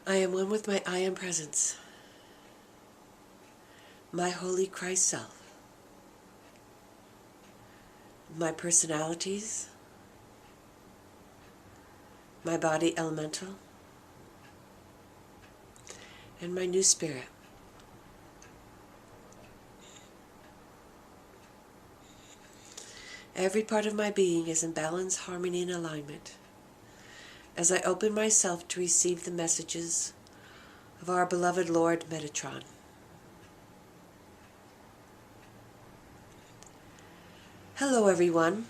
I am one with my I Am Presence, my Holy Christ Self, my personalities, my body elemental, and my new spirit. Every part of my being is in balance, harmony, and alignment as I open myself to receive the messages of our beloved Lord Metatron. Hello everyone.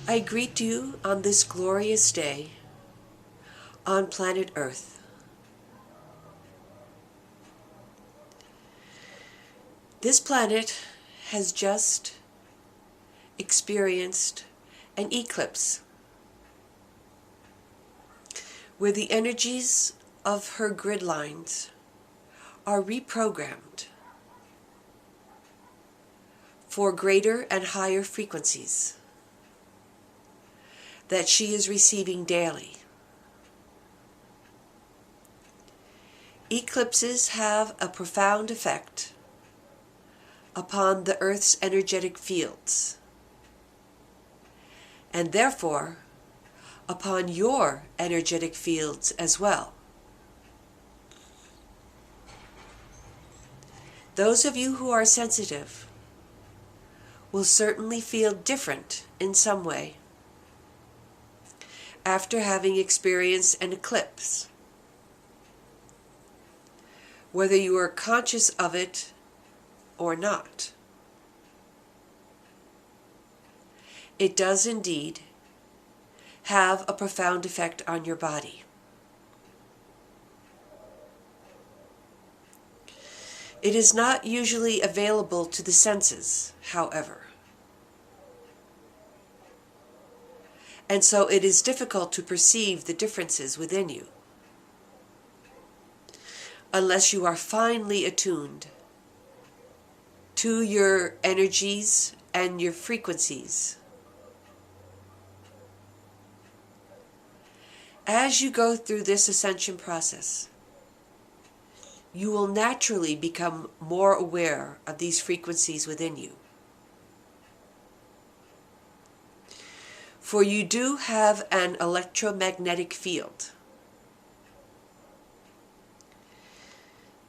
I greet you on this glorious day on planet Earth. This planet has just experienced an eclipse where the energies of her grid lines are reprogrammed for greater and higher frequencies that she is receiving daily. Eclipses have a profound effect upon the Earth's energetic fields, and therefore upon your energetic fields as well. Those of you who are sensitive will certainly feel different in some way after having experienced an eclipse, whether you are conscious of it or not. It does indeed have a profound effect on your body. It is not usually available to the senses, however, and so it is difficult to perceive the differences within you unless you are finely attuned to your energies and your frequencies. As you go through this ascension process, you will naturally become more aware of these frequencies within you. For you do have an electromagnetic field.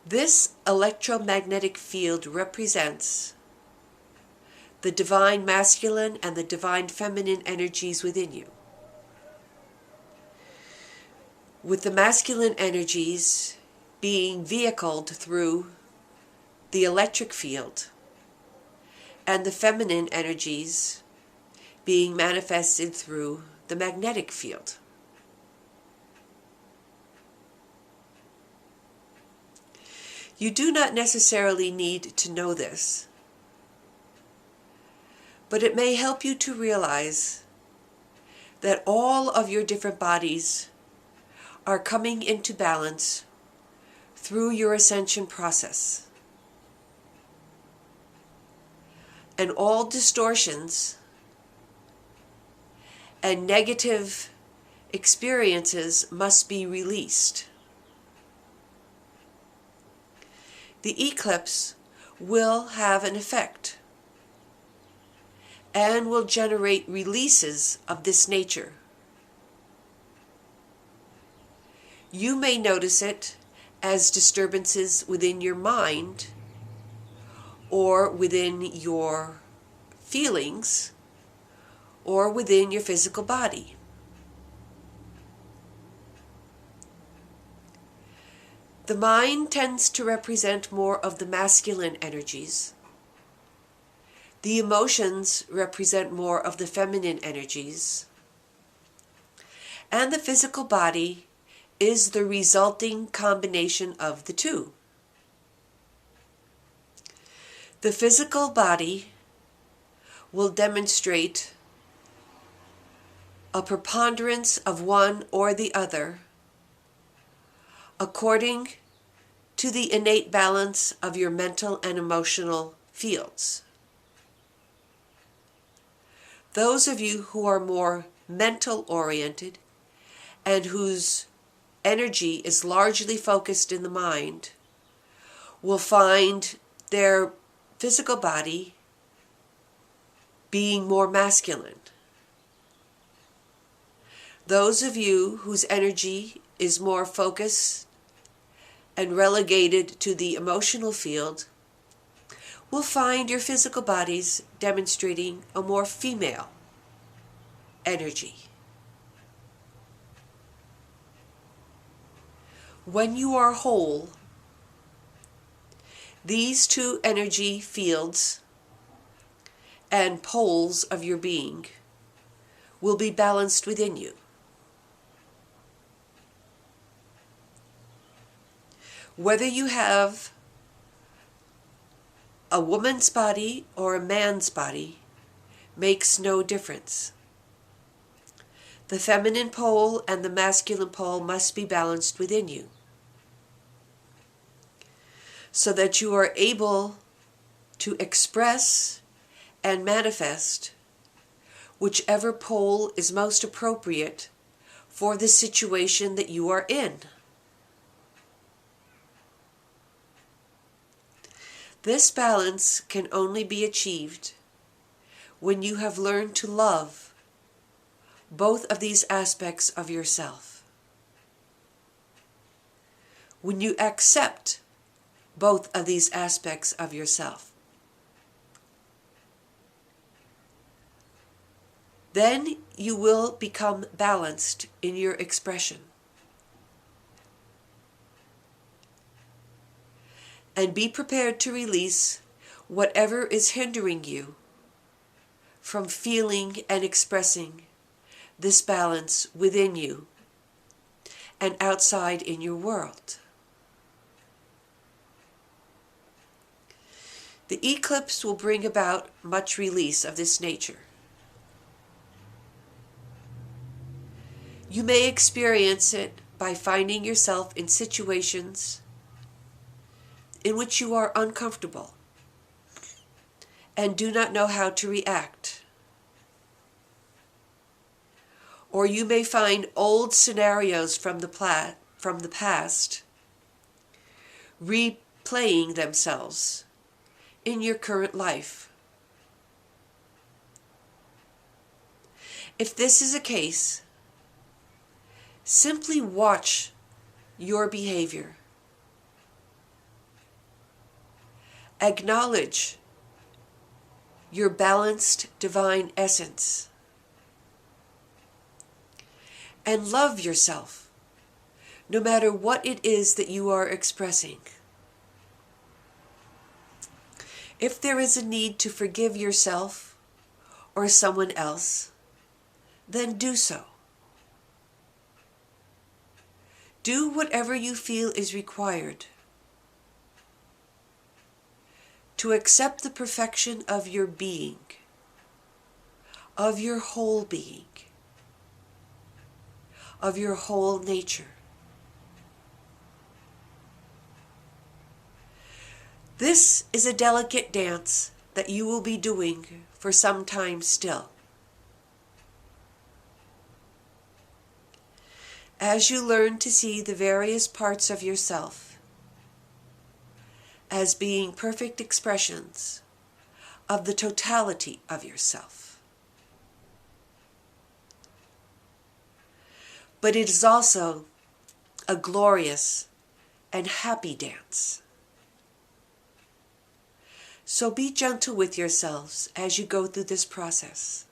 This electromagnetic field represents the divine masculine and the divine feminine energies within you. With the masculine energies being vehicled through the electric field and the feminine energies being manifested through the magnetic field. You do not necessarily need to know this, but it may help you to realize that all of your different bodies are coming into balance through your ascension process. And all distortions and negative experiences must be released. The eclipse will have an effect and will generate releases of this nature. You may notice it as disturbances within your mind or within your feelings or within your physical body. The mind tends to represent more of the masculine energies. The emotions represent more of the feminine energies. And the physical body is the resulting combination of the two. The physical body will demonstrate a preponderance of one or the other according to the innate balance of your mental and emotional fields. Those of you who are more mental oriented and whose energy is largely focused in the mind will find their physical body being more masculine. Those of you whose energy is more focused and relegated to the emotional field will find your physical bodies demonstrating a more female energy. When you are whole, these two energy fields and poles of your being will be balanced within you. Whether you have a woman's body or a man's body makes no difference. The feminine pole and the masculine pole must be balanced within you, so that you are able to express and manifest whichever pole is most appropriate for the situation that you are in. This balance can only be achieved when you have learned to love both of these aspects of yourself. When you accept both of these aspects of yourself, then you will become balanced in your expression. And be prepared to release whatever is hindering you from feeling and expressing this balance within you and outside in your world. The eclipse will bring about much release of this nature. You may experience it by finding yourself in situations in which you are uncomfortable and do not know how to react. Or you may find old scenarios from the past replaying themselves in your current life. If this is a case, simply watch your behavior. Acknowledge your balanced divine essence and love yourself, no matter what it is that you are expressing. If there is a need to forgive yourself or someone else, then do so. Do whatever you feel is required to accept the perfection of your being, of your whole being, of your whole nature. This is a delicate dance that you will be doing for some time still. As you learn to see the various parts of yourself as being perfect expressions of the totality of yourself. But it is also a glorious and happy dance. So be gentle with yourselves as you go through this process.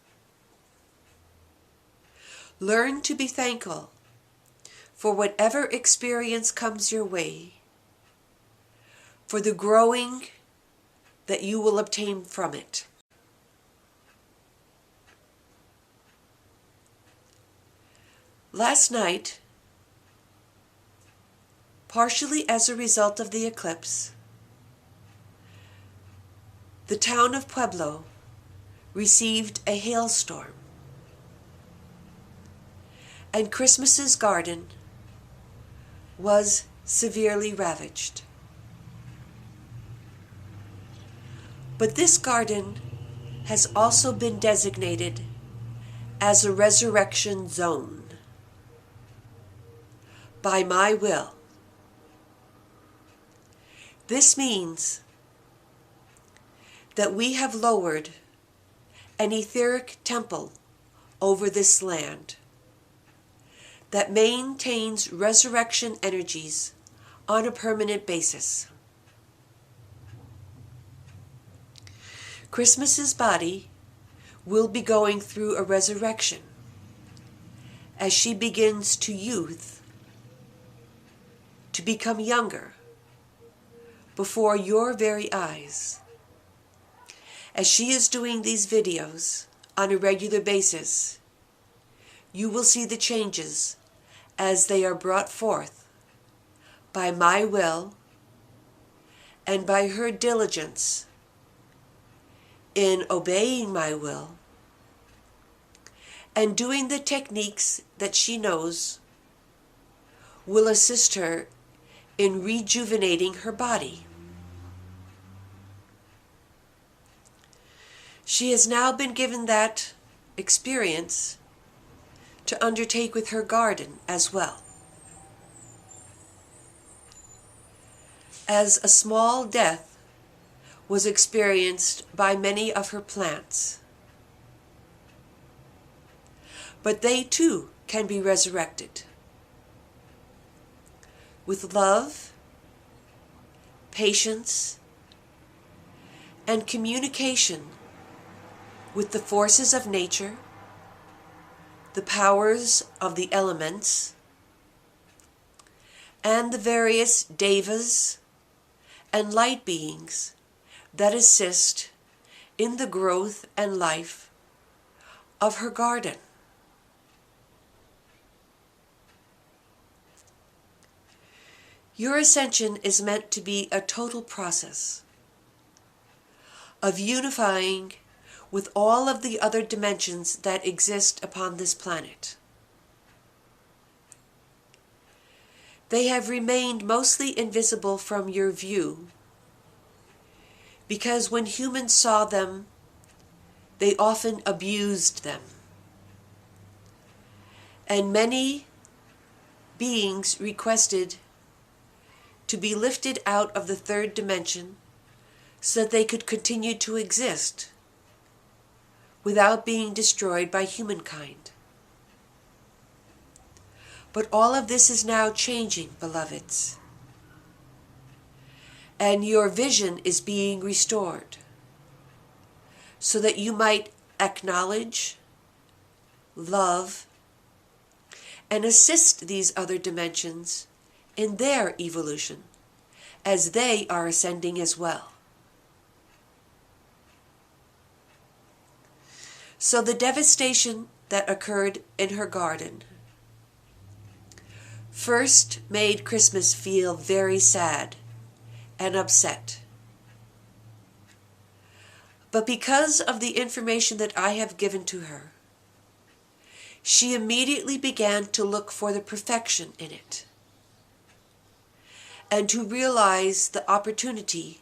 Learn to be thankful for whatever experience comes your way, for the growing that you will obtain from it. Last night, partially as a result of the eclipse, the town of Pueblo received a hailstorm, and Christmas's garden was severely ravaged. But this garden has also been designated as a resurrection zone. by my will. This means that we have lowered an etheric temple over this land that maintains resurrection energies on a permanent basis. Christmas's body will be going through a resurrection as she begins to youth, to become younger before your very eyes. As she is doing these videos on a regular basis, you will see the changes as they are brought forth by my will and by her diligence in obeying my will and doing the techniques that she knows will assist her in rejuvenating her body. She has now been given that experience to undertake with her garden as well. As a small death was experienced by many of her plants, but they too can be resurrected with love, patience, and communication with the forces of nature, the powers of the elements, and the various devas and light beings that assist in the growth and life of her garden. Your ascension is meant to be a total process of unifying with all of the other dimensions that exist upon this planet. They have remained mostly invisible from your view because when humans saw them, they often abused them. And many beings requested to be lifted out of the third dimension so that they could continue to exist without being destroyed by humankind. But all of this is now changing, beloveds. And your vision is being restored so that you might acknowledge, love, and assist these other dimensions in their evolution as they are ascending as well. So the devastation that occurred in her garden first made Christmas feel very sad and upset. But because of the information that I have given to her, she immediately began to look for the perfection in it and to realize the opportunity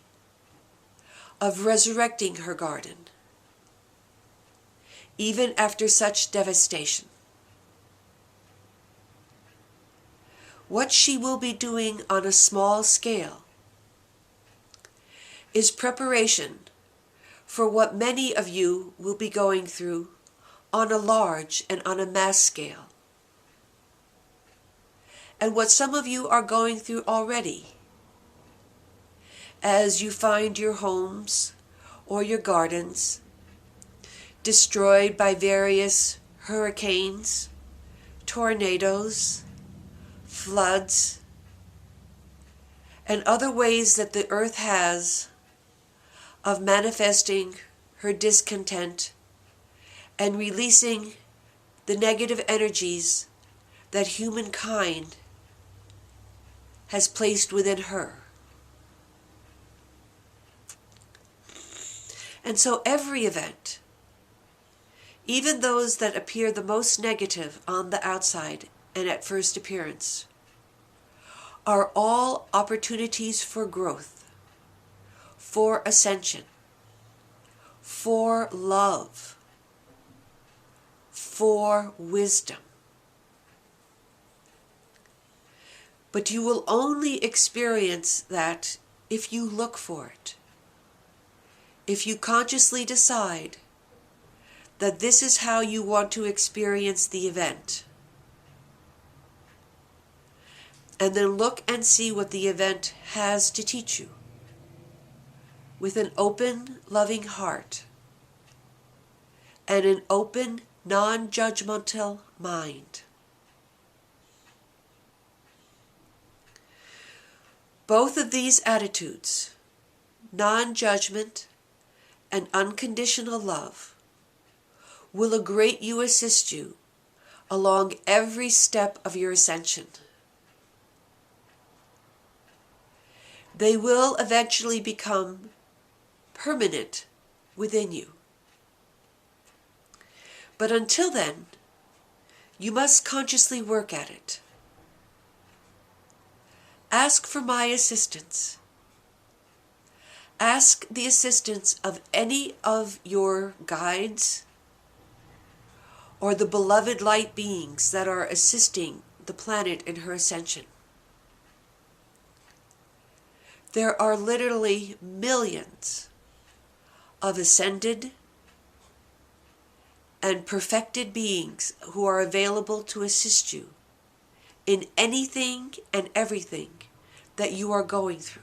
of resurrecting her garden, even after such devastation. What she will be doing on a small scale is preparation for what many of you will be going through on a large and on a mass scale, and what some of you are going through already as you find your homes or your gardens destroyed by various hurricanes, tornadoes, floods, and other ways that the earth has of manifesting her discontent and releasing the negative energies that humankind has placed within her. And so every event, even those that appear the most negative on the outside and at first appearance, are all opportunities for growth, for ascension, for love, for wisdom. But you will only experience that if you look for it. If you consciously decide that this is how you want to experience the event, and then look and see what the event has to teach you with an open, loving heart and an open, non-judgmental mind. Both of these attitudes, non-judgment and unconditional love, will a great you assist you along every step of your ascension. They will eventually become permanent within you. But until then, you must consciously work at it. Ask for my assistance. Ask the assistance of any of your guides or the beloved light beings that are assisting the planet in her ascension. There are literally millions of ascended and perfected beings who are available to assist you in anything and everything that you are going through.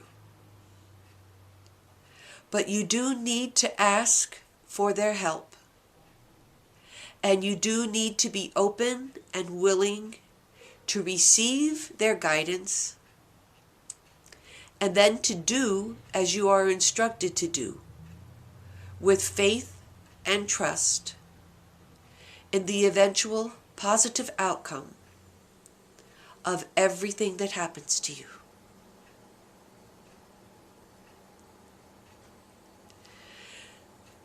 But you do need to ask for their help. And you do need to be open and willing to receive their guidance and then to do as you are instructed to do, with faith and trust in the eventual positive outcome of everything that happens to you.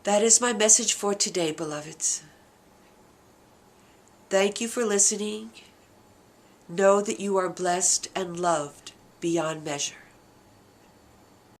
That is my message for today, beloveds. Thank you for listening. Know that you are blessed and loved beyond measure.